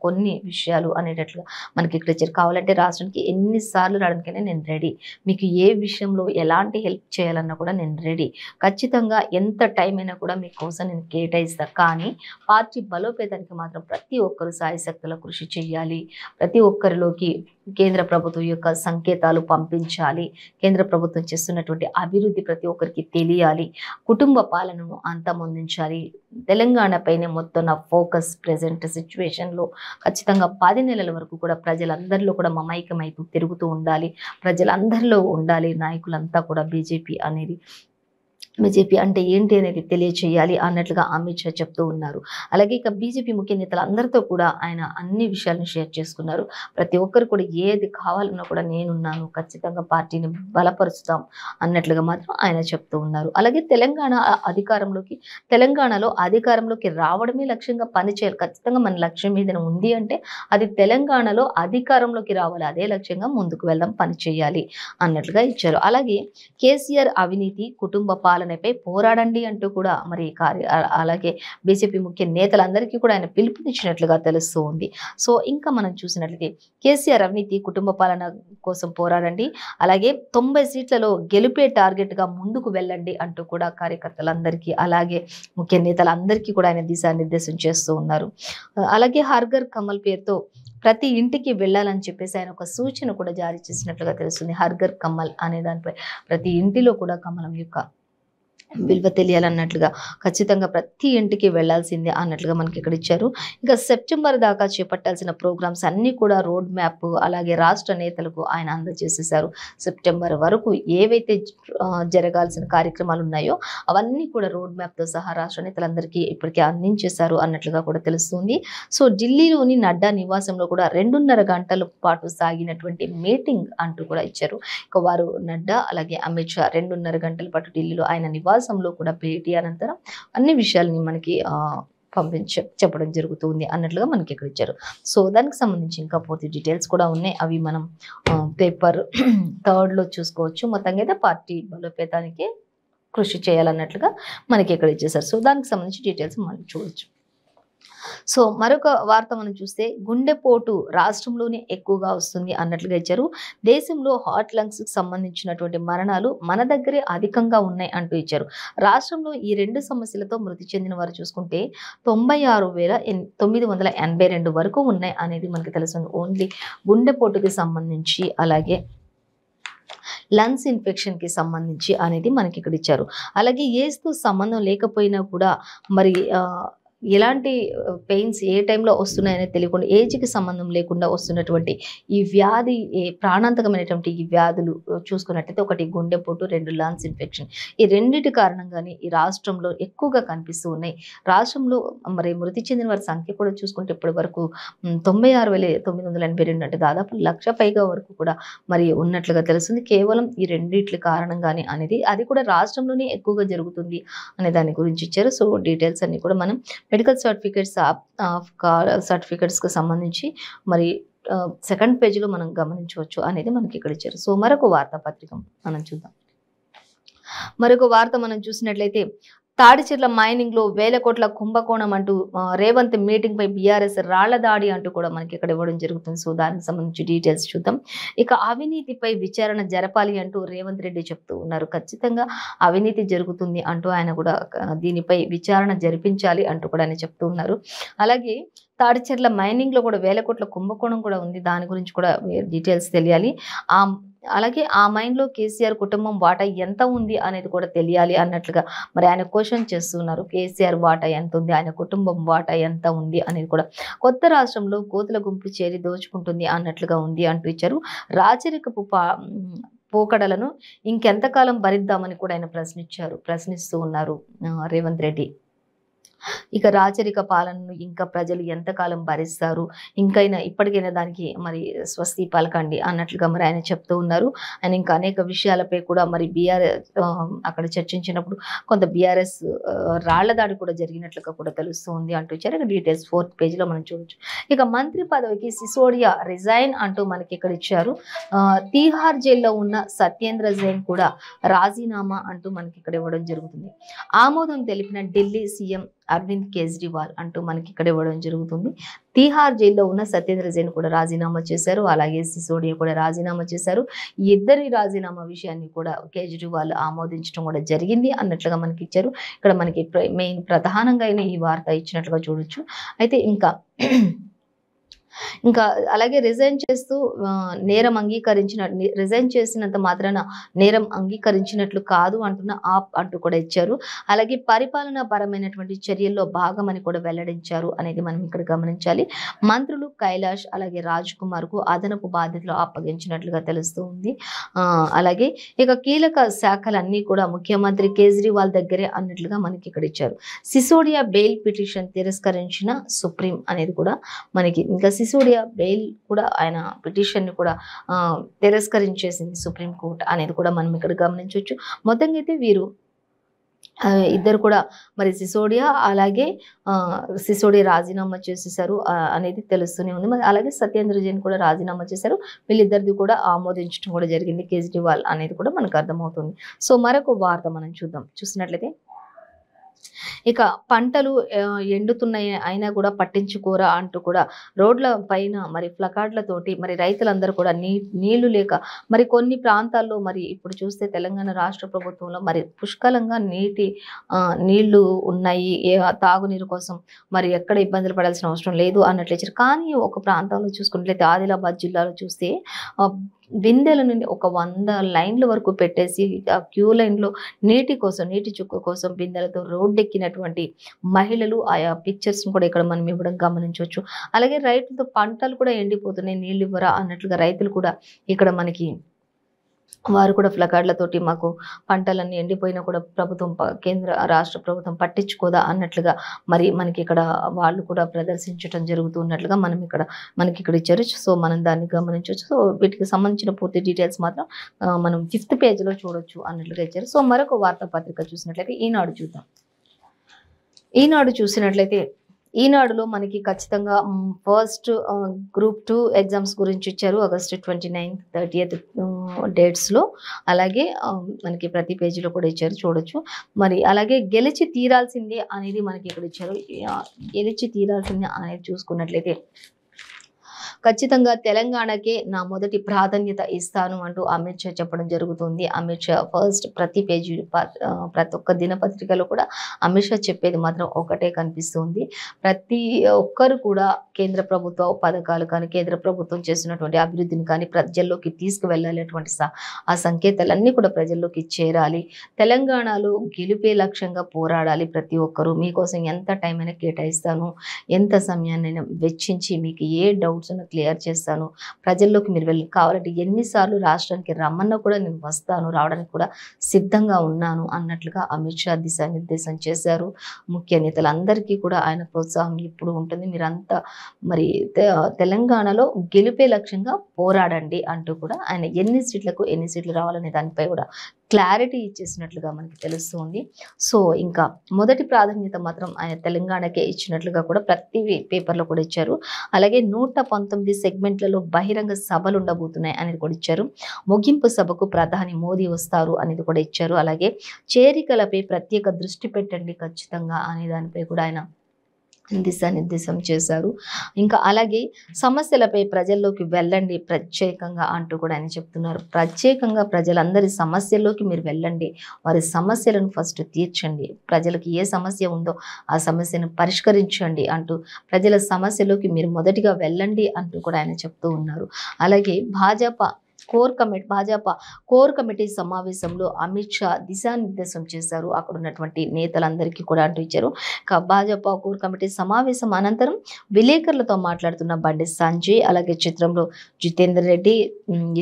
కొన్ని విషయాలు అనేటట్లుగా మనకి ఇక్కడ ఇచ్చారు. కావాలంటే రాష్ట్రానికి ఎన్నిసార్లు రావడానికైనా నేను రెడీ, మీకు ఏ విషయంలో ఎలాంటి హెల్ప్ చేయాలన్నా కూడా నేను రెడీ, ఖచ్చితంగా ఎంత టైం అయినా కూడా మీకోసం నేను కేటాయిస్తా. కానీ పార్టీ బలోపేతానికి మాత్రం ప్రతి ఒక్కరు సాయశక్తుల కృషి చేయాలి. ప్రతి ఒక్కరిలోకి కేంద్ర ప్రభుత్వం యొక్క సంకేతాలు పంపించాలి. కేంద్ర ప్రభుత్వం చేస్తున్నటువంటి అభివృద్ధి ప్రతి ఒక్కరికి తెలియాలి. కుటుంబ పాలనను అంతమొందించాలి. తెలంగాణ పైన మొత్తం నా ఫోకస్ ప్రెజెంట్ సిచ్యువేషన్లో ఖచ్చితంగా 10 నెలల వరకు కూడా ప్రజలందరిలో కూడా మమైకమైతూ తిరుగుతూ ఉండాలి. ప్రజలందరిలో ఉండాలి. నాయకులంతా కూడా బీజేపీ అంటే ఏంటి అనేది తెలియచేయాలి అన్నట్లుగా అమిత్ షా చెప్తూ ఉన్నారు. అలాగే ఇక బీజేపీ ముఖ్య నేతలు అందరితో కూడా ఆయన అన్ని విషయాలను షేర్ చేసుకున్నారు. ప్రతి ఒక్కరు కూడా ఏది కావాలన్నా కూడా నేనున్నాను, ఖచ్చితంగా పార్టీని బలపరుస్తాం అన్నట్లుగా మాత్రం ఆయన చెప్తూ ఉన్నారు. అలాగే తెలంగాణలో అధికారంలోకి రావడమే లక్ష్యంగా పనిచేయాలి. ఖచ్చితంగా మన లక్ష్యం మీద ఉంది అంటే అది తెలంగాణలో అధికారంలోకి రావాలి, అదే లక్ష్యంగా ముందుకు వెళ్దాం, పని చేయాలి అన్నట్లుగా ఇచ్చారు. అలాగే కేసీఆర్ అవినీతి, కుటుంబ పాలనపై పోరాడండి అంటూ కూడా మరి అలాగే బీజేపీ ముఖ్య నేతలందరికీ కూడా ఆయన పిలుపునిచ్చినట్లుగా తెలుస్తూ ఉంది. సో ఇంకా మనం చూసినట్లయితే కేసీఆర్ అవినీతి కుటుంబ పాలన కోసం పోరాడండి, అలాగే 90 సీట్లలో గెలుపే టార్గెట్ గా ముందుకు వెళ్ళండి అంటూ కూడా కార్యకర్తలందరికీ అలాగే ముఖ్య నేతలందరికీ కూడా ఆయన దిశానిర్దేశం చేస్తూ ఉన్నారు. అలాగే హర్ఘర్ కమల్ పేరుతో ప్రతి ఇంటికి వెళ్ళాలని చెప్పేసి ఆయన ఒక సూచన కూడా జారీ చేసినట్లుగా తెలుస్తుంది. హర్ఘర్ కమల్ అనే దానిపై ప్రతి ఇంటిలో కూడా కమలం యొక్క విలువ తెలియాలన్నట్లుగా ఖచ్చితంగా ప్రతి ఇంటికి వెళ్లాల్సిందే అన్నట్లుగా మనకి ఇక్కడ ఇచ్చారు. ఇంకా సెప్టెంబర్ దాకా చేపట్టాల్సిన ప్రోగ్రామ్స్ అన్ని కూడా రోడ్ మ్యాప్ అలాగే రాష్ట్ర నేతలకు ఆయన అందజేసేశారు. సెప్టెంబర్ వరకు ఏవైతే జరగాల్సిన కార్యక్రమాలు ఉన్నాయో అవన్నీ కూడా రోడ్ మ్యాప్ తో సహా రాష్ట్ర నేతలందరికీ ఇప్పటికే అందించేశారు అన్నట్లుగా కూడా తెలుస్తుంది. సో ఢిల్లీలోని నడ్డా నివాసంలో కూడా 2.5 గంటల పాటు సాగినటువంటి మీటింగ్ అంటూ కూడా ఇచ్చారు. ఇక వారు నడ్డా అలాగే అమిత్ షా 2.5 గంటల పాటు ఢిల్లీలో ఆయన నివాసంలో కూడా భేటీ అనంతరం అన్ని విషయాలని మనకి చెప్పడం జరుగుతుంది అన్నట్లుగా మనకి ఇక్కడ ఇచ్చారు. సో దానికి సంబంధించి ఇంకా పూర్తి డీటెయిల్స్ కూడా ఉన్నాయి, అవి మనం పేపర్ 3 లో చూసుకోవచ్చు. మొత్తంగా అయితే పార్టీ బలోపేతానికి కృషి చేయాలన్నట్లుగా మనకి ఇక్కడ ఇచ్చేసారు. సో దానికి సంబంధించి డీటెయిల్స్ మనం చూడొచ్చు. సో మరొక వార్త మనం చూస్తే గుండెపోటు రాష్ట్రంలోనే ఎక్కువగా వస్తుంది అన్నట్లుగా ఇచ్చారు. దేశంలో హార్ట్ లంగ్స్ కి సంబంధించినటువంటి మరణాలు మన దగ్గరే అధికంగా ఉన్నాయి అంటూ ఇచ్చారు. రాష్ట్రంలో ఈ 2 సమస్యలతో మృతి చెందిన వారు చూసుకుంటే 96,982 వరకు ఉన్నాయి అనేది మనకి తెలుస్తుంది. ఓన్లీ గుండెపోటుకి సంబంధించి అలాగే లంగ్స్ ఇన్ఫెక్షన్ కి సంబంధించి అనేది మనకి ఇక్కడ ఇచ్చారు. అలాగే ఏజ్ తో సంబంధం లేకపోయినా కూడా మరి ఎలాంటి పెయిన్స్ ఏ టైంలో వస్తున్నాయనే తెలియకుండా ఏజ్కి సంబంధం లేకుండా వస్తున్నటువంటి ఈ వ్యాధి ప్రాణాంతకమైనటువంటి ఈ వ్యాధులు చూసుకున్నట్లయితే ఒకటి గుండెపోటు, 2 లంగ్స్ ఇన్ఫెక్షన్, ఈ రెండింటి కారణంగానే ఈ రాష్ట్రంలో ఎక్కువగా కనిపిస్తూ ఉన్నాయి. రాష్ట్రంలో మరి మృతి చెందిన వారి సంఖ్య కూడా చూసుకుంటే ఇప్పటి వరకు 96,982 అంటే దాదాపు 1,00,000 పైగా వరకు కూడా మరి ఉన్నట్లుగా తెలుస్తుంది. కేవలం ఈ రెండిట్ల కారణంగానే అనేది అది కూడా రాష్ట్రంలోనే ఎక్కువగా జరుగుతుంది అనే దాని గురించి ఇచ్చారు. సో డీటెయిల్స్ అన్ని కూడా మనం మెడికల్ సర్టిఫికెట్స్ కు సంబంధించి మరి 2nd పేజీలో మనం గమనించవచ్చు అనేది మనకి ఇక్కడ ఇచ్చారు. సో మరొక వార్తాపత్రిక మనం చూద్దాం. మరొక వార్త మనం చూసినట్లయితే తాడిచెర్ల మైనింగ్ లో 1,000 కోట్ల కుంభకోణం అంటూ రేవంత్ మీటింగ్ పై బీఆర్ఎస్ రాళ్ల దాడి అంటూ కూడా మనకి ఇక్కడ ఇవ్వడం జరుగుతుంది. సో దానికి సంబంధించి డీటెయిల్స్ చూద్దాం. ఇక అవినీతిపై విచారణ జరపాలి అంటూ రేవంత్ రెడ్డి చెప్తూ ఉన్నారు. ఖచ్చితంగా అవినీతి జరుగుతుంది అంటూ ఆయన కూడా దీనిపై విచారణ జరిపించాలి అంటూ కూడా ఆయన చెప్తూ ఉన్నారు. అలాగే తాడిచెర్ల మైనింగ్ లో కూడా 1,000 కోట్ల కుంభకోణం కూడా ఉంది, దాని గురించి కూడా డీటెయిల్స్ తెలియాలి. అలాగే ఆ మైండ్ లో కేసీఆర్ కుటుంబం వాటా ఎంత ఉంది అనేది కూడా తెలియాలి అన్నట్లుగా మరి ఆయన క్వశ్చన్ చేస్తున్నారు. కేసీఆర్ వాటా ఎంత ఉంది, ఆయన కుటుంబం వాటా ఎంత ఉంది అనేది కూడా. కొత్త రాష్ట్రంలో కోతుల గుంపు చేరి దోచుకుంటుంది అన్నట్లుగా ఉంది అంటూ ఇచ్చారు. రాచరికపు పోకడలను ఇంకెంతకాలం భరిద్దామని కూడా ఆయన ప్రశ్నిస్తూ ఉన్నారు రేవంత్ రెడ్డి. ఇక రాచరిక పాలనను ఇంకా ప్రజలు ఎంతకాలం భరిస్తారు, ఇప్పటికైనా దానికి మరి స్వస్తి పలకండి అన్నట్లుగా మరి ఆయన చెప్తూ ఉన్నారు. ఆయన ఇంకా అనేక విషయాలపై కూడా మరి బీఆర్ఎస్ అక్కడ చర్చించినప్పుడు కొంత బీఆర్ఎస్ రాళ్ల దాడి కూడా జరిగినట్లుగా కూడా తెలుస్తూ ఉంది అంటూ ఇచ్చారు. ఇక డీటెయిల్స్ 4th పేజీలో మనం చూడొచ్చు. ఇక మంత్రి పదవికి సిసోడియా రిజైన్ అంటూ మనకి ఇక్కడ ఇచ్చారు. తీహార్ జైల్లో ఉన్న సత్యేంద్ర జైన్ కూడా రాజీనామా అంటూ మనకి ఇక్కడ ఇవ్వడం జరుగుతుంది. ఆమోదం తెలిపిన ఢిల్లీ సీఎం అరవింద్ కేజ్రీవాల్ అంటూ మనకి ఇక్కడ ఇవ్వడం జరుగుతుంది. తీహార్ జైల్లో ఉన్న సత్యేంద్ర జైన్ కూడా రాజీనామా చేశారు, అలాగే సిసోడియా కూడా రాజీనామా చేశారు. ఈ ఇద్దరి రాజీనామా విషయాన్ని కూడా కేజ్రీవాల్ ఆమోదించడం కూడా జరిగింది అన్నట్లుగా మనకి ఇచ్చారు. ఇక్కడ మనకి మెయిన్ ప్రధానంగా ఈ వార్త ఇచ్చినట్లుగా చూడొచ్చు. అయితే ఇంకా అలాగే రిజైన్ చేసినంత మాత్రాన నేరం అంగీకరించినట్లు కాదు అంటూ కూడా ఇచ్చారు. అలాగే పరిపాలనా పరమైనటువంటి చర్యల్లో భాగమని కూడా వెల్లడించారు అనేది మనం ఇక్కడ గమనించాలి. మంత్రులు కైలాష్ అలాగే రాజ్ కుమార్ కు అదనపు బాధ్యతలు అప్పగించినట్లుగా తెలుస్తూ ఉంది. అలాగే ఇక కీలక శాఖలన్నీ కూడా ముఖ్యమంత్రి కేజ్రీవాల్ దగ్గరే అన్నట్లుగా మనకి ఇక్కడ ఇచ్చారు. సిసోడియా బెయిల్ పిటిషన్ తిరస్కరించిన సుప్రీం అనేది కూడా మనకి, ఇంకా సిసోడియా బెయిల్ కూడా ఆయన పిటిషన్ ని కూడా తిరస్కరించేసింది సుప్రీంకోర్టు అనేది కూడా మనం ఇక్కడ గమనించవచ్చు. మొత్తంగా అయితే వీరు ఇద్దరు కూడా మరి సిసోడియా అలాగే సిసోడియా రాజీనామా చేసేసారు అనేది తెలుస్తూనే ఉంది. మరి అలాగే సత్యేంద్ర జైన్ కూడా రాజీనామా చేశారు. వీళ్ళిద్దరిది కూడా ఆమోదించడం కూడా జరిగింది కేజ్రీవాల్ అనేది కూడా మనకు అర్థమవుతుంది. సో మరొక వార్త మనం చూసినట్లయితే ఇక పంటలు ఎండుతున్నాయి అయినా కూడా పట్టించుకోరా అంటూ కూడా రోడ్ల పైన మరి ప్లకార్డులతోటి మరి రైతులందరూ కూడా నీళ్లు లేక మరి కొన్ని ప్రాంతాల్లో మరి ఇప్పుడు చూస్తే తెలంగాణ రాష్ట్ర ప్రభుత్వంలో మరి పుష్కలంగా నీళ్లు ఉన్నాయి, తాగునీరు కోసం మరి ఎక్కడ ఇబ్బందులు పడాల్సిన అవసరం లేదు అన్నట్లు ఇచ్చారు. కానీ ఒక ప్రాంతంలో చూసుకున్నట్లయితే ఆదిలాబాద్ జిల్లాలో చూస్తే బిందెల నుండి ఒక 100 లైన్ల వరకు పెట్టేసి ఆ క్యూ లైన్లో నీటి చుక్క కోసం బిందెలతో రోడ్డెక్కినటువంటి మహిళలు ఆయా పిక్చర్స్ కూడా ఇక్కడ మనం ఇవ్వడం గమనించవచ్చు. అలాగే రైతులతో పంటలు కూడా ఎండిపోతున్నాయి, నీళ్ళు ఇవ్వరా అన్నట్లుగా రైతులు కూడా ఇక్కడ మనకి వారు కూడా ప్లకార్డులతోటి మాకు పంటలన్నీ ఎండిపోయినా కూడా ప్రభుత్వం కేంద్ర రాష్ట్ర ప్రభుత్వం పట్టించుకోదా అన్నట్లుగా మరి మనకి ఇక్కడ వాళ్ళు కూడా ప్రదర్శించడం జరుగుతున్నట్లుగా మనకి ఇక్కడ ఇచ్చారు. సో మనం దాన్ని గమనించవచ్చు. సో వీటికి సంబంధించిన పూర్తి డీటెయిల్స్ మాత్రం మనం 5th పేజీలో చూడొచ్చు అన్నట్లుగా ఇచ్చారు. సో మరొక వార్తాపత్రిక చూసినట్లయితే ఈనాడు చూద్దాం. ఈనాడు చూసినట్లయితే ఈనాడులో మనకి ఖచ్చితంగా ఫస్ట్ గ్రూప్ 2 ఎగ్జామ్స్ గురించి ఇచ్చారు. August 29th 30th డేట్స్లో. అలాగే మనకి ప్రతి పేజీలో కూడా ఇచ్చారు, చూడొచ్చు. మరి అలాగే గెలిచి తీరాల్సిందే అనేది మనకి ఇక్కడ ఇచ్చారు. గెలిచి తీరాల్సిందే అనేది చూసుకున్నట్లయితే ఖచ్చితంగా తెలంగాణకే నా మొదటి ప్రాధాన్యత ఇస్తాను అంటూ అమిత్ షా చెప్పడం జరుగుతుంది. అమిత్ షా ఫస్ట్ ప్రతి పేజీ ప్రతి ఒక్క దినపత్రికలో కూడా అమిత్ షా చెప్పేది మాత్రం ఒకటే కనిపిస్తుంది. ప్రతి ఒక్కరు కూడా కేంద్ర ప్రభుత్వ పథకాలు కానీ కేంద్ర ప్రభుత్వం చేసినటువంటి అభివృద్ధిని కానీ ప్రజల్లోకి తీసుకువెళ్ళాలనేటువంటి ఆ సంకేతాలన్నీ కూడా ప్రజల్లోకి చేరాలి. తెలంగాణలో గెలిపే లక్ష్యంగా పోరాడాలి ప్రతి ఒక్కరూ. మీకోసం ఎంత టైం అయినా కేటాయిస్తాను, ఎంత సమయాన్నైనా వెచ్చించి మీకు ఏ డౌట్స్ ఉన్నా క్లియర్ చేస్తాను. ప్రజల్లోకి మీరు వెళ్ళి కావాలంటే ఎన్నిసార్లు రాష్ట్రానికి రమ్మన్నా కూడా నేను వస్తాను, రావడానికి కూడా సిద్ధంగా ఉన్నాను అన్నట్లుగా అమిత్ షా దిశానిర్దేశం చేశారు. ముఖ్య నేతలందరికీ కూడా ఆయన ప్రోత్సాహం ఇప్పుడు ఉంటుంది. మీరంతా మరి తెలంగాణలో గెలిపే లక్ష్యంగా పోరాడండి అంటూ కూడా ఆయన ఎన్ని సీట్లు రావాలనే దానిపై కూడా క్లారిటీ ఇచ్చేసినట్లుగా మనకి తెలుస్తుంది. సో ఇంకా మొదటి ప్రాధాన్యత మాత్రం ఆయన తెలంగాణకే ఇచ్చినట్లుగా కూడా ప్రతి పేపర్లో కూడా ఇచ్చారు. అలాగే 119 సెగ్మెంట్లలో బహిరంగ సభలు ఉండబోతున్నాయి అనేది కూడా ఇచ్చారు. ముగింపు సభకు ప్రధాని మోదీ వస్తారు అనేది కూడా ఇచ్చారు. అలాగే చేరికలపై ప్రత్యేక దృష్టి పెట్టండి ఖచ్చితంగా అనే దానిపై కూడా ఆయన దిశానిర్దేశం చేశారు. ఇంకా అలాగే సమస్యలపై ప్రజల్లోకి వెళ్ళండి ప్రత్యేకంగా అంటూ కూడా ఆయన చెప్తున్నారు. ప్రత్యేకంగా ప్రజలందరి సమస్యల్లోకి మీరు వెళ్ళండి, వారి సమస్యలను ఫస్ట్ తీర్చండి, ప్రజలకు ఏ సమస్య ఉందో ఆ సమస్యను పరిష్కరించండి అంటూ ప్రజల సమస్యలోకి మీరు మొదటిగా వెళ్ళండి అంటూ కూడా ఆయన చెప్తూ ఉన్నారు. అలాగే భాజపా కోర్ కమిటీ సమావేశంలో అమిత్ షా దిశానిర్దేశం చేశారు. అక్కడ ఉన్నటువంటి నేతలందరికీ కూడా అంటూ ఇచ్చారు. భాజపా కోర్ కమిటీ సమావేశం అనంతరం విలేకరులతో మాట్లాడుతున్న బండి సంజయ్, అలాగే చిత్రంలో జితేందర్ రెడ్డి,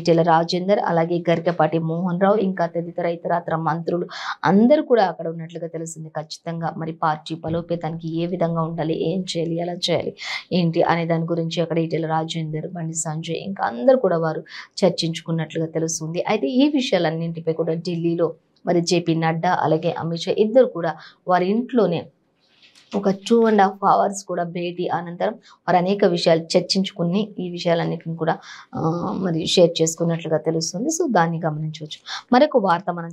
ఈటెల రాజేందర్, అలాగే గరికపాటి మోహన్ రావు, ఇంకా ఇతరత్ర మంత్రులు అందరూ కూడా అక్కడ ఉన్నట్లుగా తెలుస్తుంది. ఖచ్చితంగా మరి పార్టీ బలోపేతానికి ఏ విధంగా ఉండాలి, ఏం చేయాలి, ఎలా చేయాలి ఏంటి అనే దాని గురించి అక్కడ ఈటెల రాజేందర్, బండి సంజయ్ ఇంకా అందరూ కూడా వారు చర్చించుకున్నట్లుగా తెలుస్తుంది. అయితే ఈ విషయాలన్నింటిపై కూడా ఢిల్లీలో మరి జేపీ నడ్డా అలాగే అమిత్ షా ఇద్దరు కూడా వారి ఇంట్లోనే ఒక 2.5 hours కూడా భేటీ అనంతరం వారు అనేక విషయాలు చర్చించుకుని ఈ విషయాలన్నింటిని కూడా మరి షేర్ చేసుకున్నట్లుగా తెలుస్తుంది. సో దాన్ని గమనించవచ్చు. మరొక వార్త మనం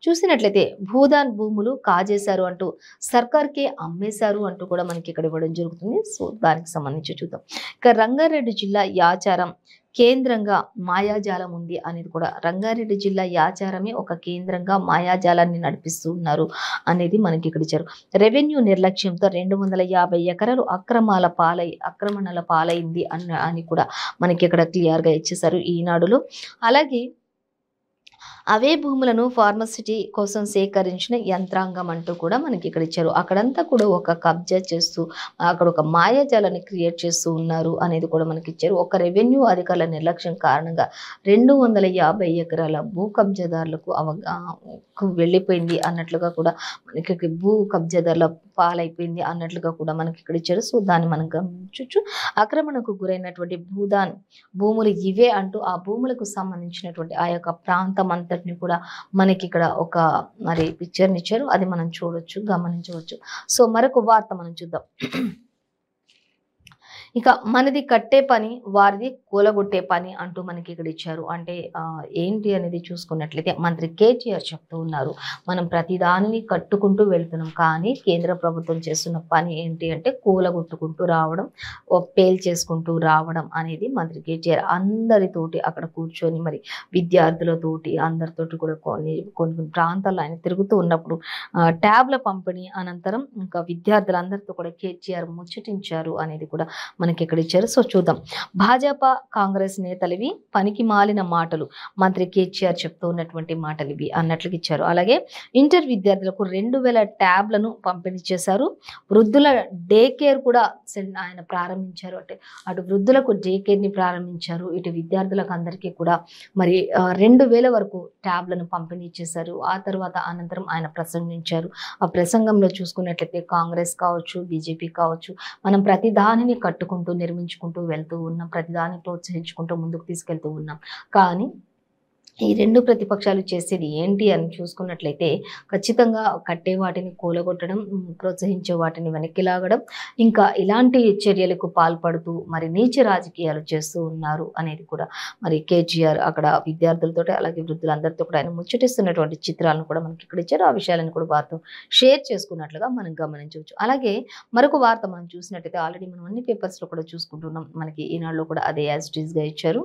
చూసినట్లయితే భూదాన్ భూములు కాజేశారు అంటూ సర్కార్కే అమ్మేశారు అంటూ కూడా మనకి ఇక్కడ ఇవ్వడం జరుగుతుంది. సో దానికి సంబంధించి చూద్దాం. ఇక రంగారెడ్డి జిల్లా యాచారం కేంద్రంగా మాయాజాలం ఉంది అనేది కూడా, రంగారెడ్డి జిల్లా యాచారమే ఒక కేంద్రంగా మాయాజాలాన్ని నడిపిస్తూ ఉన్నారు అనేది మనకి ఇక్కడ ఇచ్చారు. రెవెన్యూ నిర్లక్ష్యంతో 250 ఎకరాలు ఆక్రమణల పాలైంది అని కూడా మనకి ఇక్కడ క్లియర్గా ఇచ్చేశారు ఈనాడులో. అలాగే అవే భూములను ఫార్మసిటీ కోసం సేకరించిన యంత్రాంగం అంటూ కూడా మనకి ఇక్కడ ఇచ్చారు. అక్కడంతా కూడా ఒక కబ్జా చేస్తూ అక్కడ ఒక మాయాజాలాన్ని క్రియేట్ చేస్తూ ఉన్నారు అనేది కూడా మనకి ఇచ్చారు. ఒక రెవెన్యూ అధికారుల నిర్లక్ష్యం కారణంగా 250 ఎకరాల భూ కబ్జాదారులకు వెళ్ళిపోయింది అన్నట్లుగా కూడా మనకి భూ కబ్జాదారుల పాలైపోయింది అన్నట్లుగా కూడా మనకి ఇక్కడ ఇచ్చారు. సో దాన్ని మనం గమనించవచ్చు. ఆక్రమణకు గురైనటువంటి భూదాన్ భూములు ఇవే అంటూ ఆ భూములకు సంబంధించినటువంటి ఆ యొక్క ప్రాంతం అంతటిని కూడా మనకి ఇక్కడ ఒక మరి పిక్చర్ని ఇచ్చారు, అది మనం చూడొచ్చు, గమనించవచ్చు. సో మరొక వార్త మనం చూద్దాం. ఇక మనది కట్టే పని, వారిది కూలగొట్టే పని అంటూ మనకి ఇక్కడ ఇచ్చారు. అంటే ఏంటి అనేది చూసుకున్నట్లయితే మంత్రి కేటీఆర్ చెప్తూ ఉన్నారు, మనం ప్రతి దానిని కట్టుకుంటూ వెళ్తున్నాం, కానీ కేంద్ర ప్రభుత్వం చేస్తున్న పని ఏంటి అంటే కూలగొట్టుకుంటూ రావడం, పేల్ చేసుకుంటూ రావడం అనేది మంత్రి కేటీఆర్ అందరితోటి అక్కడ కూర్చొని మరి విద్యార్థులతోటి అందరితోటి కూడా కొన్ని ప్రాంతాల్లో ఆయన తిరుగుతూ ఉన్నప్పుడు ట్యాబ్ల పంపిణీ అనంతరం ఇంకా విద్యార్థులందరితో కూడా కేటీఆర్ ముచ్చటించారు అనేది కూడా మనకి ఇక్కడ ఇచ్చారు. సో చూద్దాం. భాజపా కాంగ్రెస్ నేతలివి పనికి మాలిన మాటలు, మంత్రి కేటీఆర్ చెప్తూ ఉన్నటువంటి మాటలు ఇవి అన్నట్లుగా ఇచ్చారు. అలాగే ఇంటర్ విద్యార్థులకు 2000 ట్యాబ్లను పంపిణీ చేశారు. వృద్ధుల డే కేర్ కూడా ఆయన ప్రారంభించారు. అంటే అటు వృద్ధులకు డే కేర్ని ప్రారంభించారు, ఇటు విద్యార్థులకు అందరికీ కూడా మరి 2000 వరకు ట్యాబ్లను పంపిణీ చేశారు. ఆ తర్వాత అనంతరం ఆయన ప్రసంగించారు. ఆ ప్రసంగంలో చూసుకున్నట్లయితే కాంగ్రెస్ కావచ్చు, బీజేపీ కావచ్చు, మనం ప్రతి దానిని కట్టుకుంటూ నిర్మించుకుంటూ వెళ్తూ ఉన్నాం, ప్రతిదాన్ని ప్రోత్సహించుకుంటూ ముందుకు తీసుకెళ్తూ ఉన్నాం. కానీ ఈ రెండు ప్రతిపక్షాలు చేసేది ఏంటి అని చూసుకున్నట్లయితే ఖచ్చితంగా కట్టే వాటిని కూలగొట్టడం, ప్రోత్సహించే వాటిని వెనక్కి లాగడం, ఇంకా ఇలాంటి చర్యలకు పాల్పడుతూ మరి నీచ రాజకీయాలు చేస్తూ ఉన్నారు అనేది కూడా మరి కేటీఆర్ అక్కడ విద్యార్థులతో అలాగే వృద్ధులందరితో కూడా ఆయన ముచ్చటిస్తున్నటువంటి చిత్రాలను కూడా మనకి ఇక్కడ ఇచ్చారు. ఆ విషయాలను కూడా వారితో షేర్ చేసుకున్నట్లుగా మనం గమనించవచ్చు. అలాగే మరొక వార్త మనం చూసినట్టయితే ఆల్రెడీ మనం అన్ని పేపర్స్లో కూడా చూసుకుంటున్నాం, మనకి ఈనాడులో కూడా అదే యాజ్ ఇట్ ఈస్ గా ఇచ్చారు.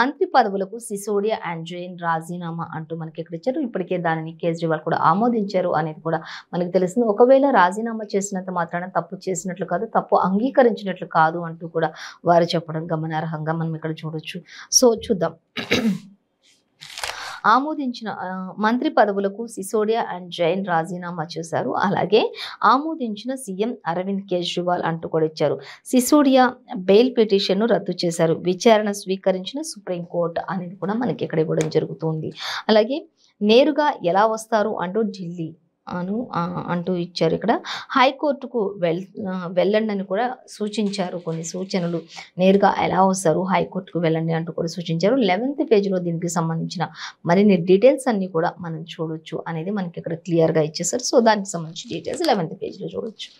మంత్రి పదవులకు సిసోడియా అండ్ జైన్ రాజీనామా అంటూ మనకి ఇక్కడ ఇచ్చారు. ఇప్పటికే దానిని కేజ్రీవాల్ కూడా ఆమోదించారు అనేది కూడా మనకి తెలుస్తుంది. ఒకవేళ రాజీనామా చేసినంత మాత్రాన తప్పు చేసినట్లు కాదు, తప్పు అంగీకరించినట్లు కాదు అంటూ కూడా వారు చెప్పడం గమనార్హంగా మనం ఇక్కడ చూడొచ్చు. సో చూద్దాం. ఆమోదించిన మంత్రి పదవులకు సిసోడియా అండ్ జైన్ రాజీనామా చేశారు. అలాగే ఆమోదించిన సీఎం అరవింద్ కేజ్రీవాల్ అంటూ కూడా ఇచ్చారు. సిసోడియా బెయిల్ పిటిషన్ను రద్దు చేశారు. విచారణ స్వీకరించిన సుప్రీంకోర్టు అనేది కూడా మనకి ఇక్కడ ఇవ్వడం జరుగుతుంది. అలాగే నేరుగా ఎలా వస్తారు అంటూ ఢిల్లీ అంటూ ఇచ్చారు. ఇక్కడ హైకోర్టుకు వెళ్ళండి అని కూడా సూచించారు. కొన్ని సూచనలు నేరుగా ఎలా వస్తారు, హైకోర్టుకు వెళ్ళండి అంటూ కూడా సూచించారు. 11th పేజీలో దీనికి సంబంధించిన మరిన్ని డీటెయిల్స్ అన్ని కూడా మనం చూడొచ్చు అనేది మనకి ఇక్కడ క్లియర్గా ఇచ్చేసారు. సో దానికి సంబంధించిన డీటెయిల్స్ 11th పేజీలో చూడొచ్చు.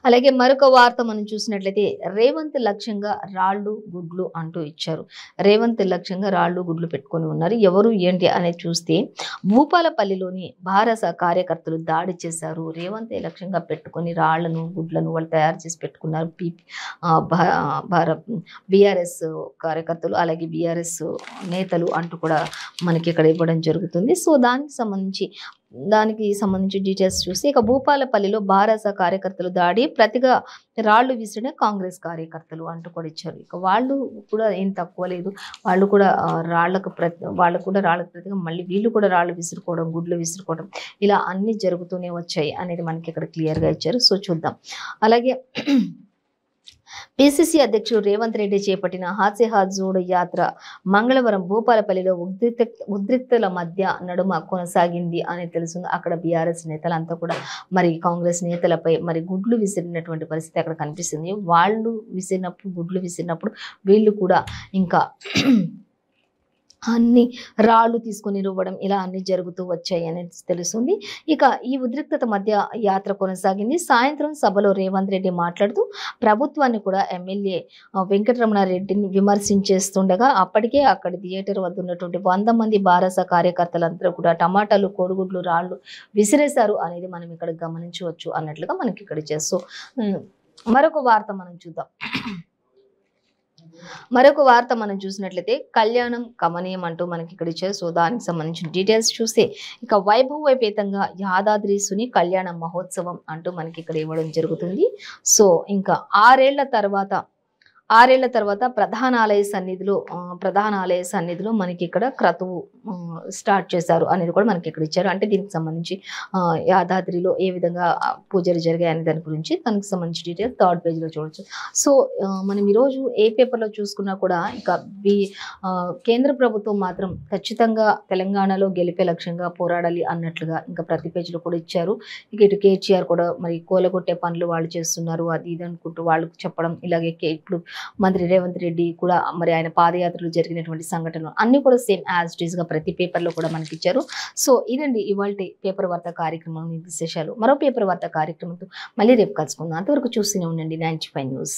అలాగే మరొక వార్త మనం చూసినట్లయితే రేవంత్ లక్ష్యంగా రాళ్ళు గుడ్లు అంటూ ఇచ్చారు. రేవంత్ లక్ష్యంగా రాళ్ళు గుడ్లు పెట్టుకొని ఉన్నారు. ఎవరు ఏంటి అనేది చూస్తే భూపాలపల్లిలోని భారస కార్యకర్తలు దాడి చేశారు. రేవంత్ లక్ష్యంగా పెట్టుకొని రాళ్లను గుడ్లను వాళ్ళు తయారు చేసి పెట్టుకున్నారు. బీఆర్ఎస్ కార్యకర్తలు అలాగే బీఆర్ఎస్ నేతలు అంటూ కూడా మనకి ఇక్కడ ఇవ్వడం జరుగుతుంది. సో దానికి సంబంధించి డీటెయిల్స్ చూసి ఇక భూపాలపల్లిలో భారస కార్యకర్తలు దాడి, ప్రతిగా రాళ్లు విసిరిన కాంగ్రెస్ కార్యకర్తలు అంటూ కూడా ఇచ్చారు. ఇక వాళ్ళు కూడా ఏం తక్కువ లేదు, వాళ్ళు కూడా రాళ్లకు ప్రతిగా మళ్ళీ వీళ్ళు కూడా రాళ్ళు విసురుకోవడం, గుడ్లు విసురుకోవడం, ఇలా అన్ని జరుగుతూనే వచ్చాయి అనేది మనకి ఇక్కడ క్లియర్గా ఇచ్చారు. సో చూద్దాం. అలాగే పిసిసి అధ్యక్షుడు రేవంత్ రెడ్డి చేపట్టిన హాస్యహాత్ జోడో యాత్ర మంగళవారం భూపాలపల్లిలో ఉద్రిక్తుల మధ్య నడుమ కొనసాగింది అని తెలుస్తుంది. అక్కడ బీఆర్ఎస్ నేతలంతా కూడా మరి కాంగ్రెస్ నేతలపై మరి గుడ్లు విసిరినటువంటి పరిస్థితి అక్కడ కనిపిస్తుంది. గుడ్లు విసిరినప్పుడు వీళ్ళు కూడా ఇంకా అన్ని రాళ్ళు తీసుకొని ఇవ్వడం, ఇలా అన్ని జరుగుతూ వచ్చాయి అనేది తెలుస్తుంది. ఇక ఈ ఉద్రిక్తత మధ్య యాత్ర కొనసాగింది. సాయంత్రం సభలో రేవంత్ రెడ్డి మాట్లాడుతూ ప్రభుత్వాన్ని కూడా ఎమ్మెల్యే వెంకటరమణారెడ్డిని విమర్శించేస్తుండగా అప్పటికే అక్కడి థియేటర్ వద్ద ఉన్నటువంటి 100 మంది బారస కార్యకర్తలందరూ కూడా టమాటాలు, కోడిగుడ్లు, రాళ్ళు విసిరేశారు అనేది మనం ఇక్కడ గమనించవచ్చు అన్నట్లుగా మనకి ఇక్కడ చేస్తూ మరొక వార్త మనం చూసినట్లయితే కళ్యాణం కమనీయం అంటూ మనకి ఇక్కడ ఇచ్చారు. సో దానికి సంబంధించిన డీటెయిల్స్ చూస్తే ఇక వైభవోపేతంగా యాదాద్రి కళ్యాణ మహోత్సవం అంటూ మనకి ఇక్కడ ఇవ్వడం జరుగుతుంది. సో ఇంకా 6 ఏళ్ల తర్వాత ప్రధాన ఆలయ సన్నిధిలో మనకి ఇక్కడ క్రతువు స్టార్ట్ చేశారు అనేది కూడా మనకి ఇక్కడ ఇచ్చారు. అంటే దీనికి సంబంధించి యాదాద్రిలో ఏ విధంగా పూజలు జరిగాయి అనే దాని గురించి దానికి సంబంధించి డీటెయిల్స్ 3rd పేజీలో చూడవచ్చు. సో మనం ఈరోజు ఏ పేపర్లో చూసుకున్నా కూడా ఇక కేంద్ర ప్రభుత్వం మాత్రం ఖచ్చితంగా తెలంగాణలో గెలిపే లక్ష్యంగా పోరాడాలి అన్నట్లుగా ఇంకా ప్రతి పేజీలో కూడా ఇచ్చారు. ఇక ఇటు కేటీఆర్ కూడా మరి కూలగొట్టే పనులు వాళ్ళు చేస్తున్నారు అది ఇది అనుకుంటూ వాళ్ళకు చెప్పడం, ఇలాగే ఇప్పుడు మంత్రి రేవంత్ రెడ్డి కూడా మరి ఆయన పాదయాత్రలు జరిగినటువంటి సంఘటనలు అన్ని కూడా సేమ్ యాజ్ ఇట్ ఈస్ గా ప్రతి పేపర్లో కూడా మనకి ఇచ్చారు. సో ఇదండి ఇవాళ పేపర్ వార్తా కార్యక్రమం విశేషాలు. మరో పేపర్ వార్తా కార్యక్రమంతో మళ్ళీ రేపు కలుసుకుందాం. అంతవరకు చూస్తూనే ఉండండి 95 న్యూస్.